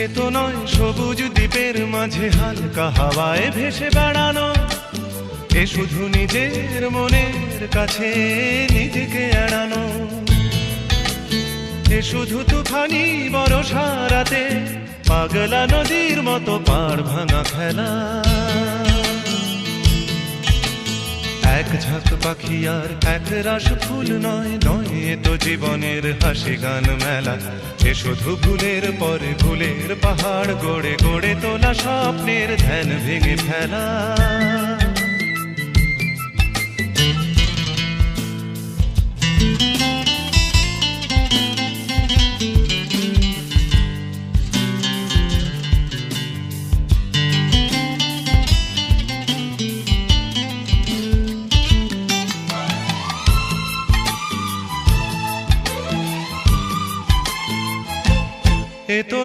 এ তো নয় সবুজ দ্বীপের মাঝে হালকা হাওয়ায় ভেসে বেড়ানো, এ শুধু নিজের মনের কাছে নিজেকে এড়ানো, এ শুধু তুফানি বরষা রাতে পাগলা নদীর মতো পাড় ভাঙা খেলা। এক ঝাঁক পাখি আর এক রাশ ফুল নয়, নয় এ তো জীবনের হাসি গান মেলা, এ শুধু ভুলের পরে ভুলের পাহাড় গড়ে গড়ে তোলা স্বপ্নের ধ্যান ভেঙে ফেলা।